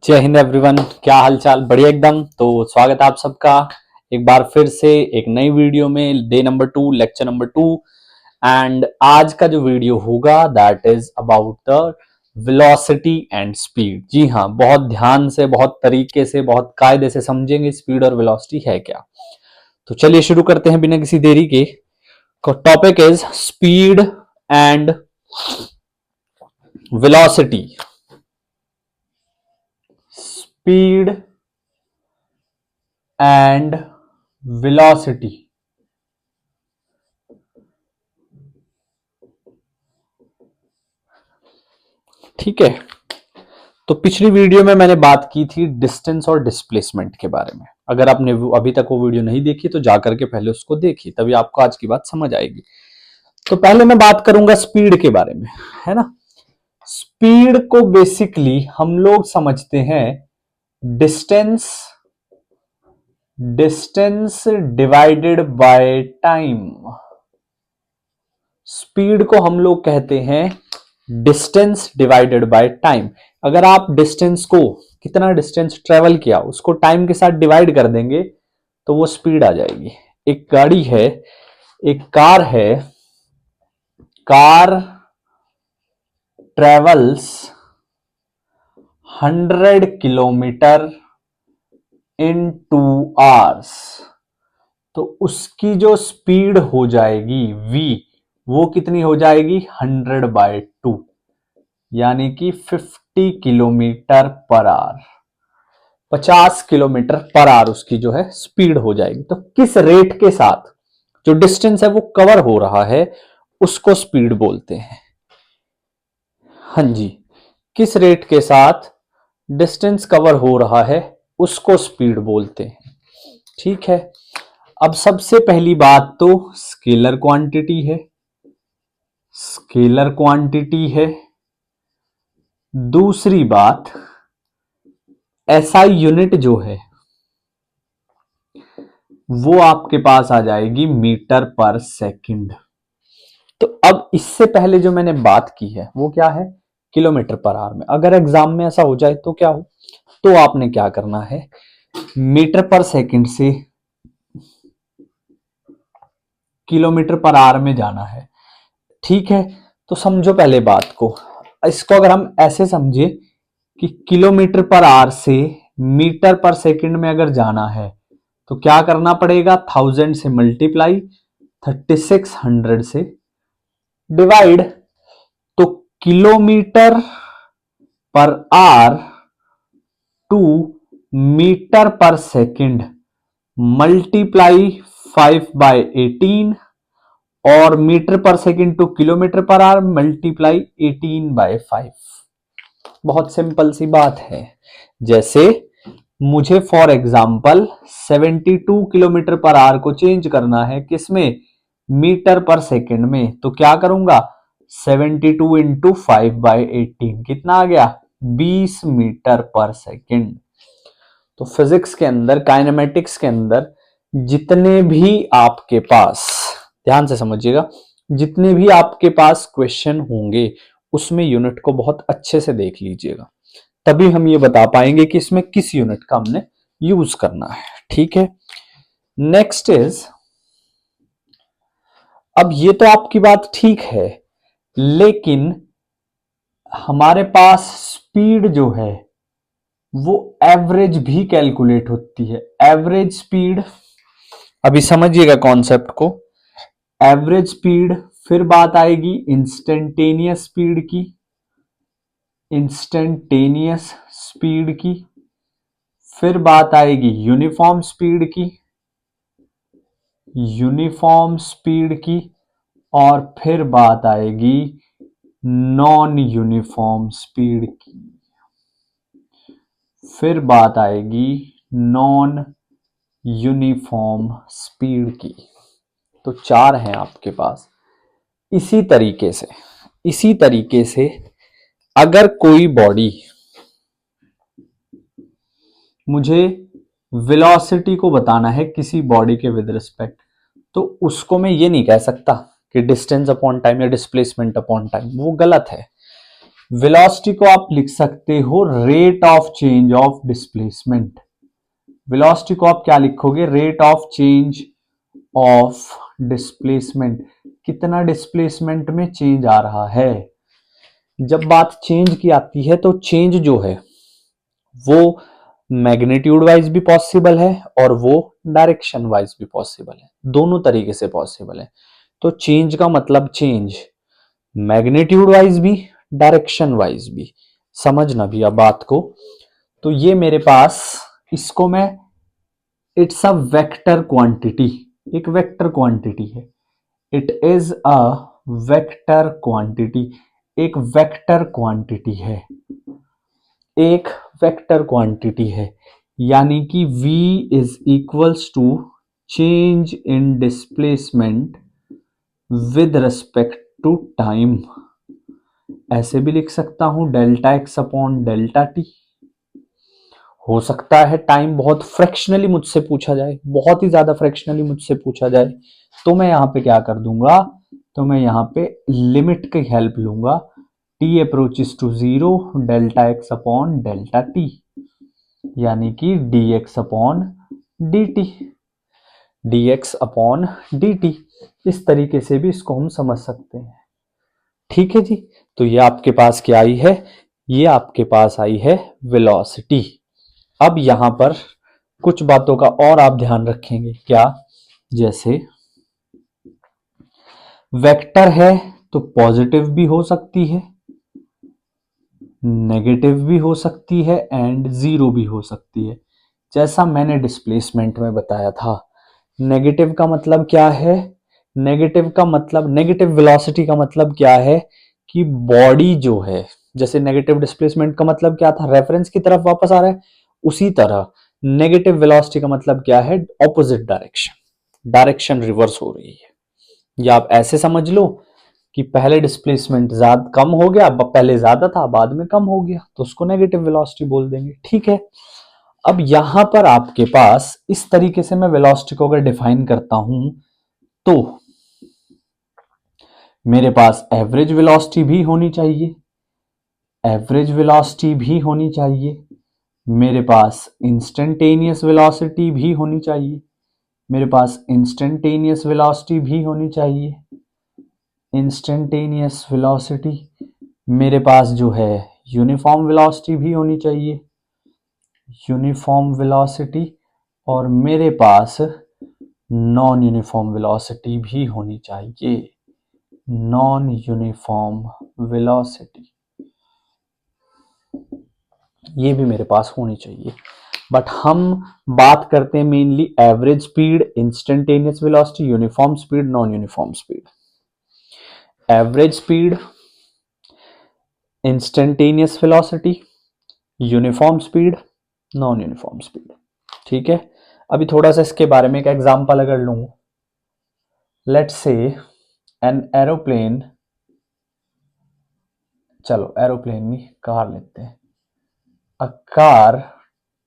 जय हिंद एवरीवन। क्या हाल चाल? बढ़िया एकदम। तो स्वागत है आप सबका एक बार फिर से एक नई वीडियो में, day number 2, lecture number 2। And आज का जो वीडियो होगा that is about the velocity and speed. जी हाँ, बहुत ध्यान से, बहुत तरीके से, बहुत कायदे से समझेंगे स्पीड और वेलोसिटी है क्या। तो चलिए शुरू करते हैं बिना किसी देरी के। Topic is speed and velocity. Speed and velocity. ठीक है। तो पिछली वीडियो में मैंने बात की थी डिस्टेंस और डिस्प्लेसमेंट के बारे में। अगर आपने अभी तक वो वीडियो नहीं देखी तो जाकर के पहले उसको देखिए, तभी आपको आज की बात समझ आएगी। तो पहले मैं बात करूंगा स्पीड के बारे में, है ना। स्पीड को बेसिकली हम लोग समझते हैं distance distance divided by time. Speed को हम लोग कहते हैं डिस्टेंस डिवाइडेड बाय टाइम। अगर आप डिस्टेंस को, कितना डिस्टेंस ट्रेवल किया, उसको टाइम के साथ डिवाइड कर देंगे तो वो स्पीड आ जाएगी। एक गाड़ी है, एक कार है, कार ट्रेवल्स 100 किलोमीटर इन 2 आवर्स। तो उसकी जो स्पीड हो जाएगी v, वो कितनी हो जाएगी 100/2, यानी कि 50 kilometre per our. 50 kilometre per our उसकी जो है स्पीड हो जाएगी। तो किस रेट के साथ जो डिस्टेंस है वो कवर हो रहा है उसको स्पीड बोलते हैं। हाँ जी, किस रेट के साथ डिस्टेंस कवर हो रहा है उसको स्पीड बोलते हैं। ठीक है। अब सबसे पहली बात तो स्केलर क्वांटिटी है। स्केलर क्वांटिटी है। दूसरी बात एसआई यूनिट जो है वो आपके पास आ जाएगी मीटर पर सेकंड। तो अब इससे पहले जो मैंने बात की है वो क्या है, किलोमीटर पर आवर में। अगर एग्जाम में ऐसा हो जाए तो क्या हो, तो आपने क्या करना है, मीटर पर सेकंड से किलोमीटर पर आवर में जाना है। ठीक है। तो समझो पहले बात को, इसको अगर हम ऐसे समझे कि किलोमीटर पर आवर से मीटर पर सेकंड में अगर जाना है तो क्या करना पड़ेगा, 1000 से मल्टीप्लाई, 3600 से डिवाइड। तो kilometre per hour to metre per second multiply 5/18, और metre per second to kilometre per hour multiply 18/5। बहुत सिंपल सी बात है। जैसे मुझे for example 72 kilometre per hour को चेंज करना है किसमें, मीटर पर सेकंड में। तो क्या करूंगा, 72 इंटू 5/18 कितना आ गया, 20 मीटर पर सेकंड। तो फिजिक्स के अंदर, काइनेमेटिक्स के अंदर जितने भी आपके पास, ध्यान से समझिएगा, जितने भी आपके पास क्वेश्चन होंगे उसमें यूनिट को बहुत अच्छे से देख लीजिएगा, तभी हम ये बता पाएंगे कि इसमें किस यूनिट का हमने यूज करना है। ठीक है। नेक्स्ट इज, अब ये तो आपकी बात ठीक है, लेकिन हमारे पास स्पीड जो है वो एवरेज भी कैलकुलेट होती है। एवरेज स्पीड, अभी समझिएगा कॉन्सेप्ट को। एवरेज स्पीड, फिर बात आएगी इंस्टेंटेनियस स्पीड की, इंस्टेंटेनियस स्पीड की, फिर बात आएगी यूनिफॉर्म स्पीड की, यूनिफॉर्म स्पीड की, और फिर बात आएगी नॉन यूनिफॉर्म स्पीड की, फिर बात आएगी नॉन यूनिफॉर्म स्पीड की। तो 4 हैं आपके पास। इसी तरीके से अगर कोई बॉडी, मुझे वेलोसिटी को बताना है किसी बॉडी के विद रिस्पेक्ट, तो उसको मैं ये नहीं कह सकता कि डिस्टेंस अपॉन टाइम या डिस्प्लेसमेंट अपॉन टाइम, वो गलत है। वेलोसिटी को आप लिख सकते हो rate of change of displacement. Velocity को आप क्या लिखोगे? Rate of change of displacement. कितना डिस्प्लेसमेंट में चेंज आ रहा है। जब बात चेंज की आती है तो चेंज जो है वो मैग्नीट्यूड वाइज भी पॉसिबल है और वो डायरेक्शन वाइज भी पॉसिबल है, दोनों तरीके से पॉसिबल है। तो चेंज का मतलब चेंज मैग्नीट्यूड वाइज भी, डायरेक्शन वाइज भी। समझना भी अब बात को। तो ये मेरे पास, इसको मैं, इट्स अ वेक्टर क्वांटिटी, एक वेक्टर क्वांटिटी है। It is a vector quantity, एक वेक्टर क्वांटिटी है, एक वेक्टर क्वांटिटी है। यानी कि v is equals to change in displacement with respect to time. ऐसे भी लिख सकता हूं delta x upon delta t. हो सकता है टाइम बहुत फ्रैक्शनली मुझसे पूछा जाए, बहुत ही ज्यादा फ्रैक्शनली मुझसे पूछा जाए, तो मैं यहां पे क्या कर दूंगा, तो मैं यहां पे लिमिट की हेल्प लूंगा। t approaches to 0 delta x upon delta t, यानी कि dx upon dt, dx upon dt। इस तरीके से भी इसको हम समझ सकते हैं। ठीक है जी। तो ये आपके पास क्या आई है? ये आपके पास आई है वेलोसिटी। अब यहां पर कुछ बातों का और आप ध्यान रखेंगे। क्या? जैसे वेक्टर है तो पॉजिटिव भी हो सकती है, नेगेटिव भी हो सकती है एंड जीरो भी हो सकती है। जैसा मैंने डिस्प्लेसमेंट में बताया था। नेगेटिव का मतलब क्या है? नेगेटिव का मतलब, नेगेटिव वेलोसिटी का मतलब क्या है कि बॉडी जो है, जैसे नेगेटिव डिस्प्लेसमेंट का मतलब क्या था? रेफरेंस की तरफ वापस आ रहा है। उसी तरह नेगेटिव वेलोसिटी का मतलब क्या है? ऑपोजिट डायरेक्शन, डायरेक्शन रिवर्स हो रही है। या आप ऐसे समझ लो कि पहले डिस्प्लेसमेंट ज्यादा कम हो गया, पहले ज्यादा था बाद में कम हो गया, तो उसको नेगेटिव वेलोसिटी बोल देंगे। ठीक है। अब यहां पर आपके पास इस तरीके से मैं वेलोसिटी को अगर डिफाइन करता हूं तो मेरे पास एवरेज वेलोसिटी भी होनी चाहिए, एवरेज वेलोसिटी भी होनी चाहिए, मेरे पास इंस्टेंटेनियस वेलोसिटी भी होनी चाहिए, मेरे पास इंस्टेंटेनियस वेलोसिटी भी होनी चाहिए, इंस्टेंटेनियस वेलोसिटी। मेरे पास जो है यूनिफॉर्म वेलोसिटी भी होनी चाहिए, यूनिफॉर्म वेलोसिटी। और मेरे पास नॉन यूनिफॉर्म वेलोसिटी भी होनी चाहिए, नॉन यूनिफॉर्म वेलोसिटी, ये भी मेरे पास होनी चाहिए। बट हम बात करते हैं mainly average speed, instantaneous velocity, uniform speed, non uniform speed. Average speed, instantaneous velocity, uniform speed, non uniform speed. ठीक है। अभी थोड़ा सा इसके बारे में एक एग्जांपल अगर लूं, लेट्स से एन एरोप्लेन, चलो एरोप्लेन नहीं, कार लेते हैं। A car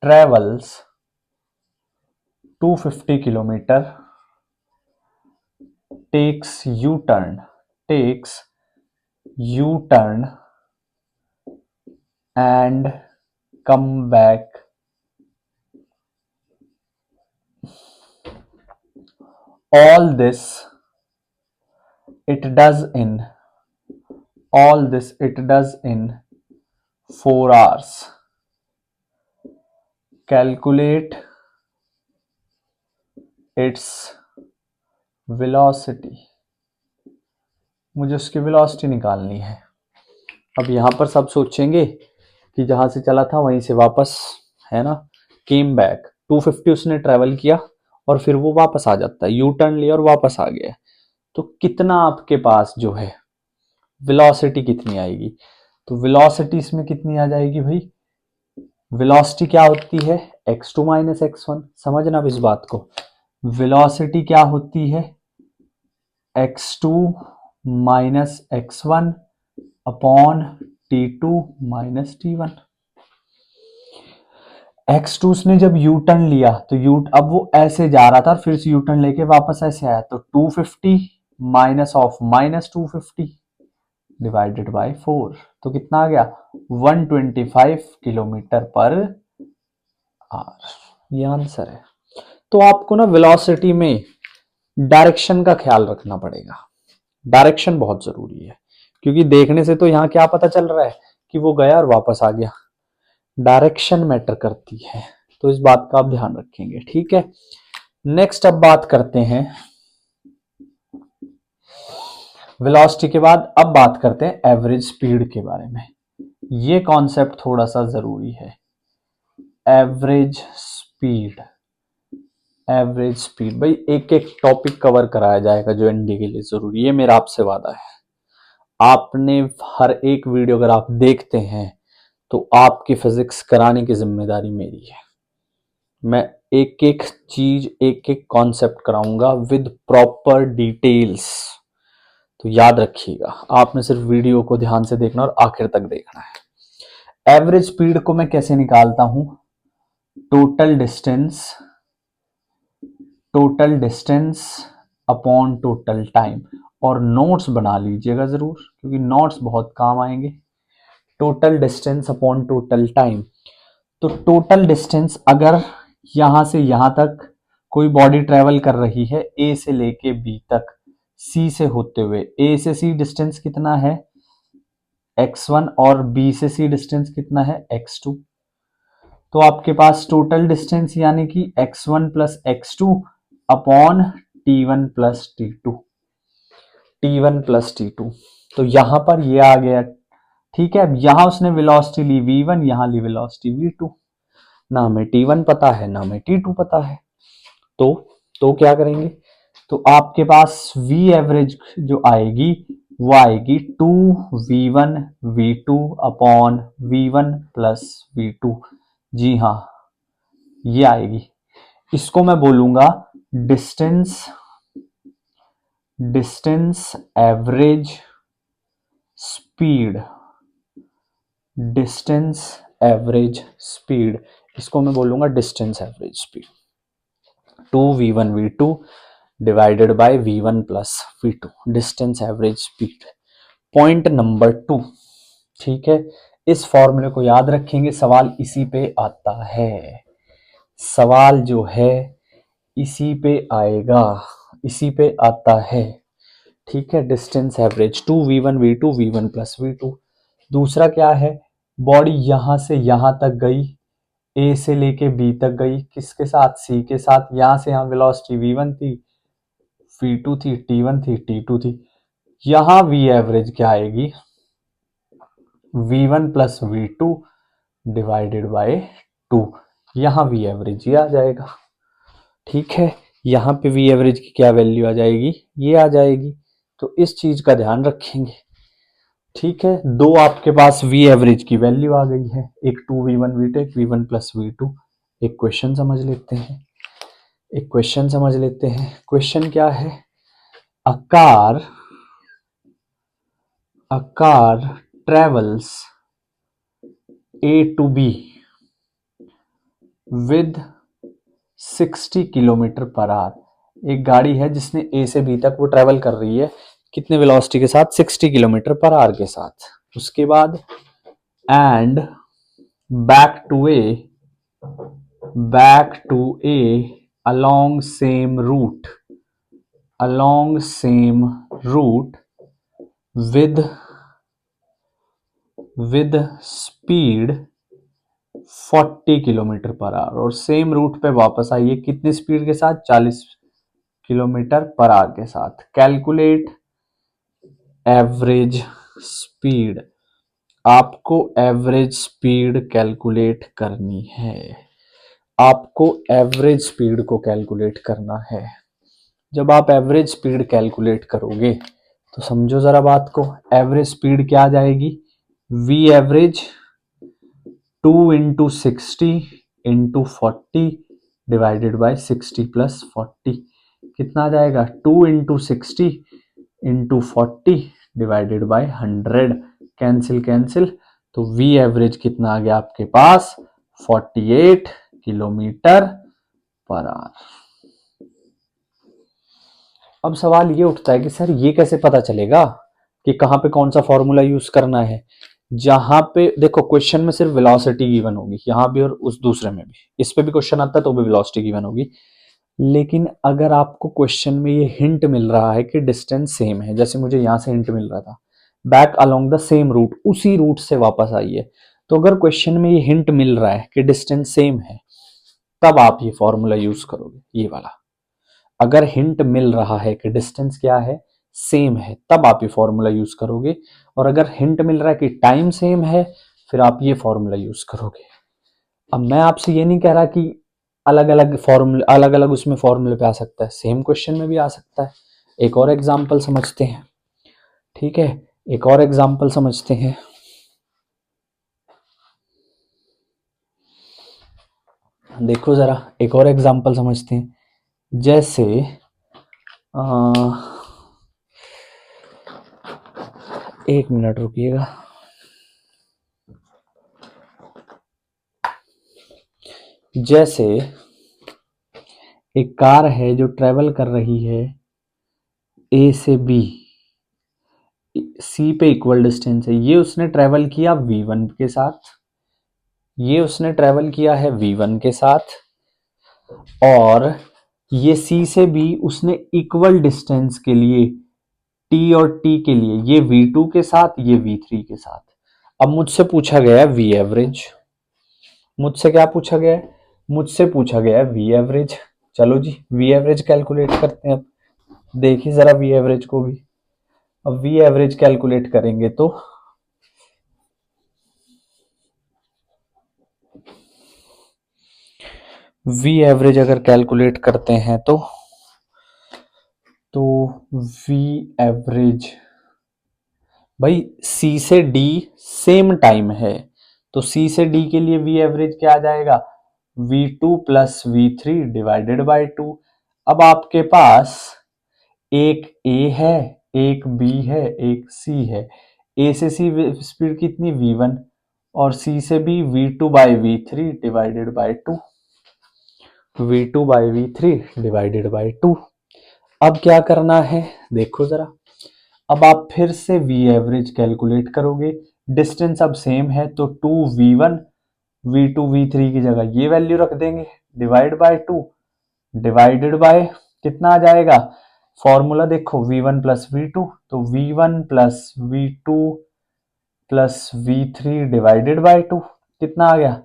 travels 250 kilometre, takes U turn, takes U turn and come back, all this it does in, all this it does in 4 hours. Calculate its velocity, मुझे उसकी velocity निकालनी है। अब यहां पर सब सोचेंगे कि जहां से चला था वहीं से वापस, है ना, केम बैक 250 उसने ट्रेवल किया और फिर वो वापस आ जाता है, यू टर्न लिया और वापस आ गया। तो कितना आपके पास जो है वेलोसिटी कितनी आएगी? तो वेलोसिटी इसमें कितनी आ जाएगी भाई? वेलोसिटी क्या होती है? x2 minus x1। समझना अब इस बात को। वेलोसिटी क्या होती है? x2 minus x1 upon t2 minus t1। x2 उसने जब यू टर्न लिया तो यू, अब वो ऐसे जा रहा था फिर से यू टर्न लेके वापस ऐसे आया, तो 250 minus of minus 250, divided by 4, तो कितना आ गया 125 किलोमीटर पर आवर। ये आंसर है। तो आपको ना वेलोसिटी में डायरेक्शन का ख्याल रखना पड़ेगा। डायरेक्शन बहुत जरूरी है, क्योंकि देखने से तो यहां क्या पता चल रहा है कि वो गया और वापस आ गया। डायरेक्शन मैटर करती है, तो इस बात का आप ध्यान रखेंगे। ठीक है, नेक्स्ट अब बात करते हैं वेलोसिटी के बाद, अब बात करते हैं एवरेज स्पीड के बारे में। ये कॉन्सेप्ट थोड़ा सा जरूरी है। एवरेज स्पीड, एवरेज स्पीड भाई एक एक टॉपिक कवर कराया जाएगा जो एनडी के लिए जरूरी है, मेरा आपसे वादा है। आपने हर एक वीडियो अगर आप देखते हैं तो आपकी फिजिक्स कराने की जिम्मेदारी मेरी है। मैं एक एक चीज एक एक कॉन्सेप्ट कराऊंगा विद प्रॉपर डिटेल्स। तो याद रखिएगा, आपने सिर्फ वीडियो को ध्यान से देखना और आखिर तक देखना है। एवरेज स्पीड को मैं कैसे निकालता हूं? Total distance, total distance upon total time. और नोट्स बना लीजिएगा जरूर, क्योंकि नोट्स बहुत काम आएंगे। Total distance upon total time. तो टोटल डिस्टेंस, अगर यहां से यहां तक कोई बॉडी ट्रेवल कर रही है ए से लेके बी तक, सी से होते हुए, ए से सी डिस्टेंस कितना है x1 और बी से सी डिस्टेंस कितना है x2। तो आपके पास टोटल डिस्टेंस यानी कि x1 plus x2 upon t1 plus t2, t1 plus t2। तो यहां पर ये आ गया। ठीक है, अब यहां उसने वेलोसिटी ली v1, यहां ली वेलोसिटी v2। ना हमें t1 पता है ना हमें t2 पता है, तो क्या करेंगे? तो आपके पास v एवरेज जो आएगी वो आएगी 2v1 v2 upon v1 plus v2। जी हाँ, ये आएगी। इसको मैं बोलूंगा distance, distance average speed, distance average speed. इसको मैं बोलूंगा distance average speed. 2v1 v2 divided bye v1 plus v2, distance average speed. Point number 2। ठीक है, इस फॉर्मूले को याद रखेंगे, सवाल इसी पे आता है। सवाल जो है इसी पे आएगा, इसी पे आता है। ठीक है, distance average 2v1 v2 v1 plus v2। दूसरा क्या है? बॉडी यहां से यहां तक गई, ए से लेके बी तक गई, किसके साथ? सी के साथ। यहां से यहां वेलोसिटी v1 थी, v2 थी, t1 थी, t2 थी। यहां v एवरेज क्या आएगी? v1 plus v2 divided by 2। यहां v एवरेज ये आ जाएगा। ठीक है, यहां पे v एवरेज की क्या वैल्यू आ जाएगी? ये आ जाएगी। तो इस चीज का ध्यान रखेंगे। ठीक है, दो आपके पास v एवरेज की वैल्यू आ गई है, एक 2v1 v2, एक v1 प्लस v2। एक क्वेश्चन समझ लेते हैं, एक क्वेश्चन समझ लेते हैं। क्वेश्चन क्या है? A car travels A to B with 60 kilometre per hour. एक गाड़ी है जिसने ए से बी तक वो ट्रेवल कर रही है, कितने वेलोसिटी के साथ? 60 किलोमीटर पर आवर के साथ। उसके बाद and back to A, back to A along same route, along same route with speed 40 kilometre per hour. और सेम रूट पे वापस आइए, कितनी स्पीड के साथ? 40 किलोमीटर पर आवर के साथ। Calculate average speed. आपको एवरेज स्पीड कैलकुलेट करनी है, आपको एवरेज स्पीड को कैलकुलेट करना है। जब आप एवरेज स्पीड कैलकुलेट करोगे तो समझो जरा बात को, एवरेज स्पीड क्या आ जाएगी? v average 2 into 60 into 40 divided by 60 plus 40। कितना आ जाएगा? 2 into 60 into 40 divided by 100। Cancel cancel, तो v एवरेज कितना आ गया आपके पास? 48 किलोमीटर पर आवर। अब सवाल ये उठता है कि सर ये कैसे पता चलेगा कि कहाँ पे कौन सा फॉर्मूला यूज करना है। जहां पे देखो क्वेश्चन में सिर्फ वेलोसिटी गिवन होगी, यहाँ भी और उस दूसरे में भी, इस पे भी क्वेश्चन आता है तो भी वेलोसिटी गिवन होगी। लेकिन अगर आपको क्वेश्चन में ये हिंट मिल रहा है कि डिस्टेंस सेम है, जैसे मुझे यहाँ से हिंट मिल रहा था back along the same route, उसी रूट से वापस आइए, तो अगर क्वेश्चन में ये हिंट मिल रहा है कि डिस्टेंस सेम है, तब आप ये फॉर्मूला यूज करोगे, ये वाला। अगर हिंट मिल रहा है कि डिस्टेंस क्या है, सेम है, तब आप ये फॉर्मूला यूज करोगे। और अगर हिंट मिल रहा है कि टाइम सेम है, फिर आप ये फॉर्मूला यूज करोगे। अब मैं आपसे ये नहीं कह रहा कि अलग अलग फॉर्मूले, अलग अलग उसमें फॉर्मूले पे आ सकता है, सेम क्वेश्चन में भी आ सकता है। एक और एग्जाम्पल समझते हैं, ठीक है, एक और एग्जाम्पल समझते हैं। देखो जरा, एक और एग्जाम्पल समझते हैं। जैसे एक मिनट रुकिएगा। जैसे एक कार है जो ट्रेवल कर रही है ए से बी, सी पे इक्वल डिस्टेंस है, ये उसने ट्रेवल किया v1 के साथ, ये उसने ट्रेवल किया है v1 के साथ, और ये सी से बी उसने इक्वल डिस्टेंस के लिए टी और टी के लिए, ये v2 के साथ, ये v3 के साथ। अब मुझसे पूछा गया है वी एवरेज, मुझसे क्या पूछा गया है, मुझसे पूछा गया है वी एवरेज। चलो जी वी एवरेज कैलकुलेट करते हैं। अब देखिए जरा वी एवरेज को भी। अब वी एवरेज कैलकुलेट करेंगे तो वी एवरेज अगर कैलकुलेट करते हैं तो वी एवरेज, भाई सी से डी सेम टाइम है, तो सी से डी के लिए वी एवरेज क्या आ जाएगा, v2 plus v3 divided by 2। अब आपके पास एक ए है, एक बी है, एक सी है। ए से सी स्पीड कितनी v1, और सी से B v2 by v3 divided by 2, v2 by v3 divided by 2। अब क्या करना है, देखो जरा, अब आप फिर से वी एवरेज कैलकुलेट करोगे। डिस्टेंस अब सेम है तो 2v1, v2 v3 की जगह ये वैल्यू रख देंगे, डिवाइड बाय 2, डिवाइडेड बाय कितना आ जाएगा, फॉर्मूला देखो v1 प्लस v2, तो v1 plus v2 plus v3 divided by 2 कितना आ गया,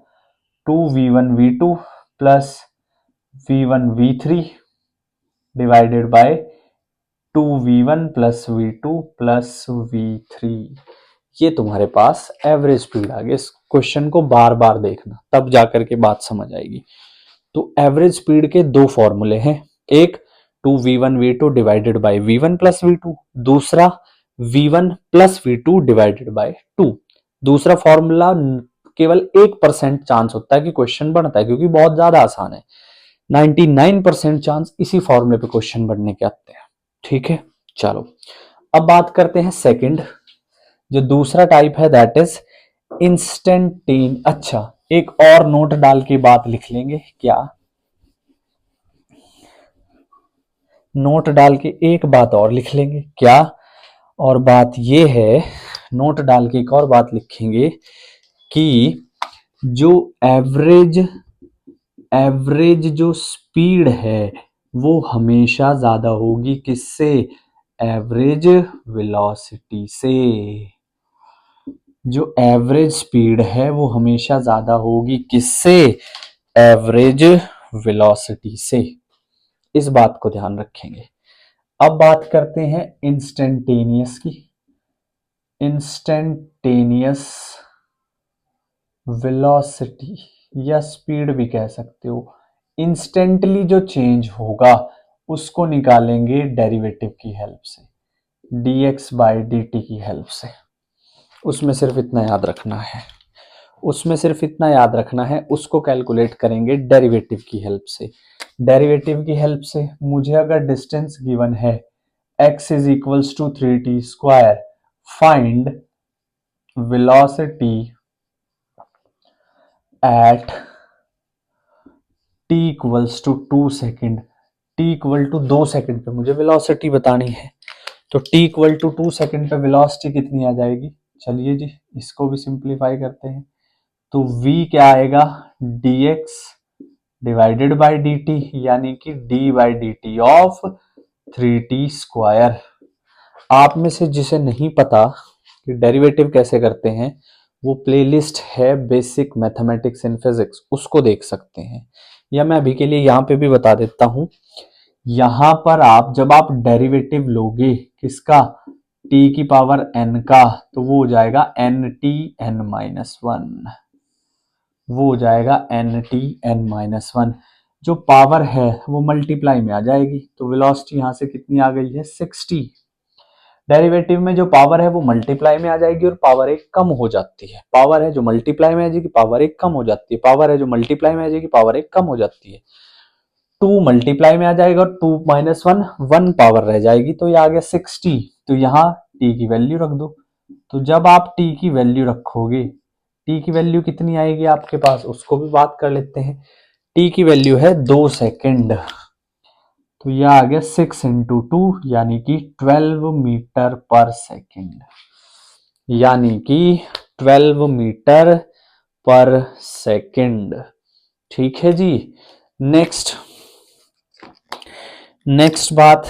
2v1 v2 plus v1 v3 divided by 2v1 plus v2 plus v3। ये तुम्हारे पास एवरेज स्पीड आ गई। इस क्वेश्चन को बार बार देखना, तब जाकर के बात समझ आएगी। तो एवरेज स्पीड के दो फॉर्मूले हैं, एक 2v1 v2 divided bye v1 plus v2, दूसरा v1 plus v2 divided by 2। दूसरा फॉर्मूला केवल 1% चांस होता है कि क्वेश्चन बनता है, क्योंकि बहुत ज्यादा आसान है। 99% चांस इसी फॉर्मूले पे क्वेश्चन बनने के आते हैं। ठीक है, चलो अब बात करते हैं सेकंड, जो दूसरा टाइप है दैट इज इंस्टेंटेन। अच्छा, एक और नोट डाल के बात लिख लेंगे क्या, नोट डाल के एक बात और लिख लेंगे क्या, और बात ये है, नोट डाल के एक और बात लिखेंगे कि जो एवरेज जो स्पीड है वो हमेशा ज्यादा होगी किससे, एवरेज वेलोसिटी से। जो एवरेज स्पीड है वो हमेशा ज्यादा होगी किससे, एवरेज वेलोसिटी से। इस बात को ध्यान रखेंगे। अब बात करते हैं इंस्टेंटेनियस की। इंस्टेंटेनियस वेलोसिटी या स्पीड भी कह सकते हो, इंस्टेंटली जो चेंज होगा उसको निकालेंगे डेरिवेटिव की हेल्प से, dx बाई dt की हेल्प से। उसमें सिर्फ इतना याद रखना है, उसमें सिर्फ इतना याद रखना है, उसको कैलकुलेट करेंगे डेरिवेटिव की हेल्प से। डेरिवेटिव की हेल्प से मुझे अगर डिस्टेंस गिवन है x is equals to 3t square, find velocity at t equals to 2 second, t equal to 2 second पे मुझे वेलोसिटी बतानी है। तो t इक्वल टू 2 सेकेंड पे वेलोसिटी कितनी आ जाएगी? चलिए जी इसको भी सिंप्लीफाई करते हैं। तो v क्या आएगा? dx डिवाइडेड बाय dt, यानी कि d by D T of 3t²। आप में से जिसे नहीं पता कि डेरिवेटिव कैसे करते हैं, वो प्लेलिस्ट है बेसिक मैथमेटिक्स इन फिजिक्स, उसको देख सकते हैं, या मैं अभी के लिए यहाँ पे भी बता देता हूं। यहां पर आप जब आप डेरिवेटिव लोगे किसका? t की पावर n का, तो वो हो जाएगा nt n-1, वो हो जाएगा nt n-1। जो पावर है वो मल्टीप्लाई में आ जाएगी, तो वेलोसिटी यहां से कितनी आ गई है? 60। डेरिवेटिव में जो पावर है वो मल्टीप्लाई में आ जाएगी और पावर एक कम हो जाती है। पावर है जो मल्टीप्लाई में आ जाएगी, पावर एक कम हो जाती है। पावर है जो मल्टीप्लाई में आ जाएगी, पावर एक कम हो जाती है। 2 मल्टीप्लाई में आ जाएगा और 2 माइनस 1, 1 पावर रह जाएगी, तो ये आ गया 60। तो यहाँ t की वैल्यू रख दो। तो जब आप t की वैल्यू रखोगे, t की वैल्यू कितनी आएगी आपके पास, उसको भी बात कर लेते हैं। t की वैल्यू है 2 सेकेंड, तो यह आ गया 6 इंटू 2, यानी कि 12 मीटर पर सेकेंड, यानी कि 12 मीटर पर सेकेंड। ठीक है जी। नेक्स्ट बात,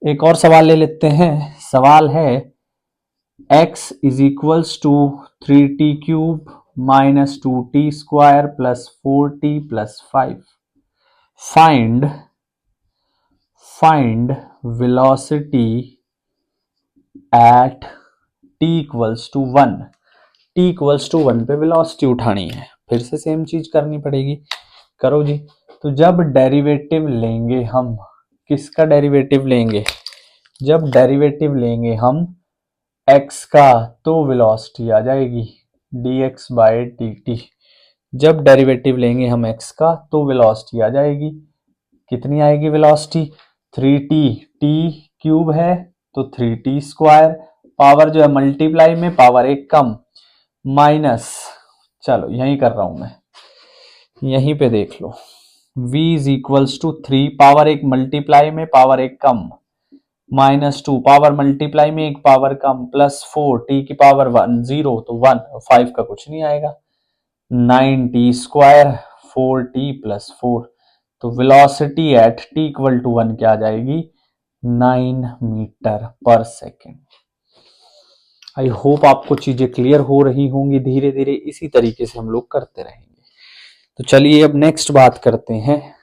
एक और सवाल ले लेते हैं। सवाल है x is equals to 3t³ minus 2t² plus 4t+5। Find velocity at t equals to 1। t equals to 1 पे वेलोसिटी उठानी है, फिर से सेम चीज करनी पड़ेगी। करो जी। तो जब डेरिवेटिव लेंगे हम, किसका डेरिवेटिव लेंगे? जब डेरिवेटिव लेंगे हम x का, तो वेलोसिटी आ जाएगी dx बाय dt। जब डेरिवेटिव लेंगे हम x का, तो वेलोसिटी आ जाएगी, कितनी आएगी वेलोसिटी? 3t, t क्यूब है तो 3t², पावर जो है मल्टीप्लाई में, पावर एक कम, माइनस, चलो यही कर रहा हूं मैं, यहीं पे देख लो, v is equals to 3, power एक मल्टीप्लाई में, पावर एक कम, माइनस 2, पावर मल्टीप्लाई में एक पावर कम, प्लस 4, t की पावर 1, 0 तो 1, 5 का कुछ नहीं आएगा, 9t², 4t+4। तो velocity at t equal to 1 क्या आ जाएगी? 9 मीटर पर सेकेंड। आई होप आपको चीजें क्लियर हो रही होंगी। धीरे धीरे इसी तरीके से हम लोग करते रहेंगे। तो चलिए अब नेक्स्ट बात करते हैं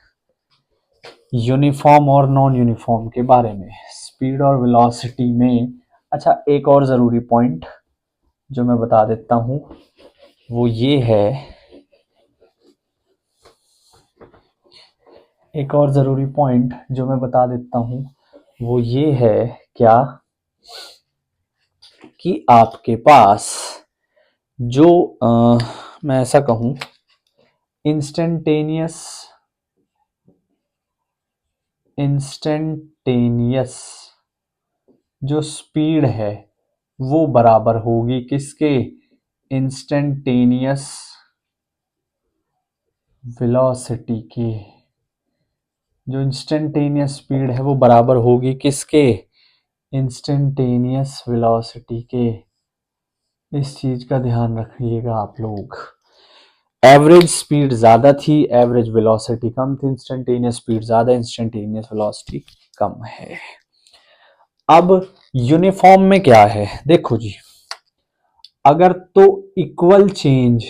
यूनिफॉर्म और नॉन यूनिफॉर्म के बारे में, स्पीड और वेलोसिटी में। अच्छा, एक और जरूरी पॉइंट जो मैं बता देता हूं वो ये है, एक और जरूरी पॉइंट जो मैं बता देता हूं वो ये है क्या, कि आपके पास जो मैं ऐसा कहूं, इंस्टेंटेनियस जो स्पीड है वो बराबर होगी किसके? इंस्टेंटेनियस वेलोसिटी के। जो इंस्टेंटेनियस स्पीड है वो बराबर होगी किसके? इंस्टेंटेनियस वेलोसिटी के। इस चीज का ध्यान रखिएगा आप लोग। एवरेज स्पीड ज्यादा थी, एवरेज वेलोसिटी कम थी, इंस्टेंटेनियस स्पीड ज्यादा, इंस्टेंटेनियस वेलोसिटी कम है। अब यूनिफॉर्म में क्या है, देखो जी, अगर तो equal change,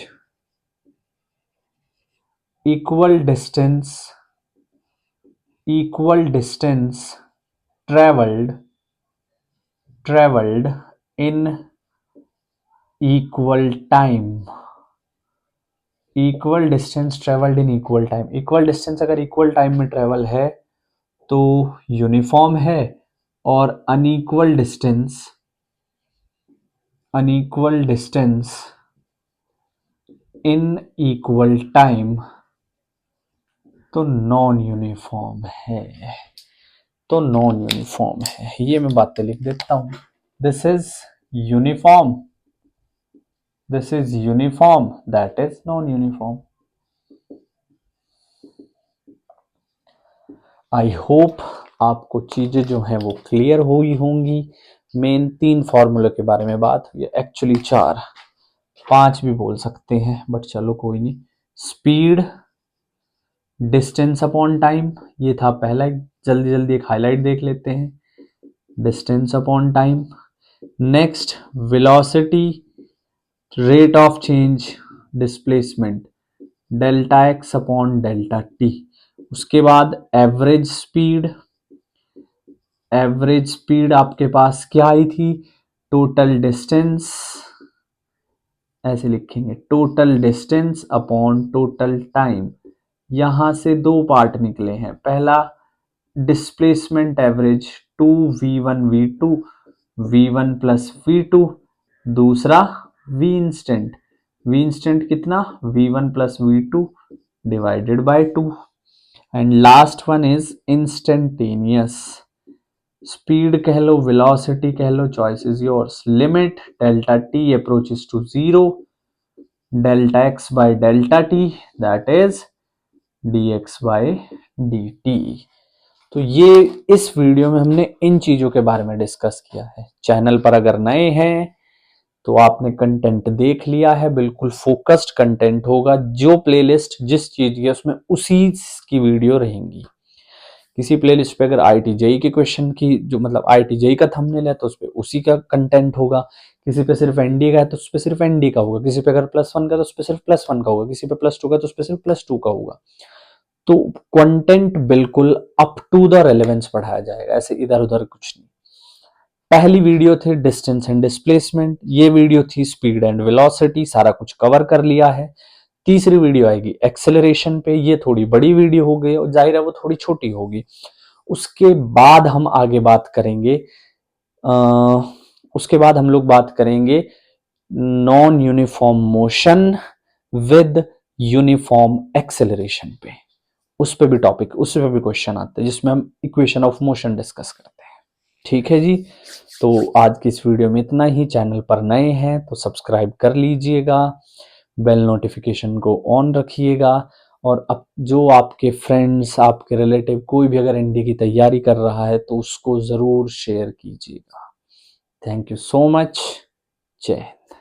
equal distance travelled in equal time, equal distance travelled in equal time. Equal distance अगर इक्वल टाइम में ट्रेवल है तो यूनिफॉर्म है, और unequal distance in equal time तो नॉन यूनिफॉर्म है। तो नॉन यूनिफॉर्म है, ये मैं बातें लिख देता हूं। This is uniform, that is non uniform. I hope आपको चीजें जो हैं वो क्लियर हुई होंगी। मेन 3 फॉर्मूले के बारे में बात हुई है, एक्चुअली 4 5 भी बोल सकते हैं, बट चलो कोई नहीं। स्पीड, डिस्टेंस अपॉन टाइम, ये था पहला। जल्दी जल्दी एक हाईलाइट देख लेते हैं। Distance upon time. Next velocity, rate of change, displacement, delta x upon delta T. उसके बाद एवरेज स्पीड, एवरेज स्पीड आपके पास क्या आई थी, टोटल डिस्टेंस, ऐसे लिखेंगे total distance upon total time. यहां से 2 पार्ट निकले हैं, पहला displacement average 2v1 v2 v1 plus v2, दूसरा वी इंस्टेंट कितना v1 plus v2 divided by 2, and last one is instantaneous. Speed कह लो, वेलोसिटी कह लो, choice is yours. Limit delta T approaches to 0, delta X by delta T, that is dx by dt। तो ये इस video में हमने इन चीजों के बारे में डिस्कस किया है। चैनल पर अगर नए हैं तो आपने कंटेंट देख लिया है, बिल्कुल फोकस्ड कंटेंट होगा। जो प्लेलिस्ट जिस चीज की है उसमें उसी की वीडियो रहेंगी। किसी प्लेलिस्ट पे अगर IIT-JEE के क्वेश्चन की जो मतलब IIT-JEE का थंबनेल है तो उस पे उसी का कंटेंट होगा। किसी पे सिर्फ ND का है तो उस पे सिर्फ ND का होगा। किसी पे अगर +1 का तो उस पे सिर्फ +1 का होगा। किसी पे +2 का तो उस पे सिर्फ +2 का होगा। तो कंटेंट बिल्कुल अप टू द रेलेवेंस पढ़ाया जाएगा, ऐसे इधर उधर कुछ नहीं। पहली वीडियो थी डिस्टेंस एंड डिस्प्लेसमेंट, ये वीडियो थी स्पीड एंड वेलोसिटी, सारा कुछ कवर कर लिया है। तीसरी वीडियो आएगी एक्सेलरेशन पे, ये थोड़ी बड़ी वीडियो हो गई और जाहिर है वो थोड़ी छोटी होगी। उसके बाद हम आगे बात करेंगे, उसके बाद हम लोग बात करेंगे non uniform motion with uniform acceleration पे। उस पे भी टॉपिक, उस पे भी क्वेश्चन आते हैं जिसमें हम इक्वेशन ऑफ मोशन डिस्कस करते हैं। ठीक है जी, तो आज की इस वीडियो में इतना ही। चैनल पर नए हैं तो सब्सक्राइब कर लीजिएगा, बेल नोटिफिकेशन को ऑन रखिएगा, और अब जो आपके फ्रेंड्स, आपके रिलेटिव कोई भी अगर ND की तैयारी कर रहा है तो उसको ज़रूर शेयर कीजिएगा। Thank you so much. जय हिंद।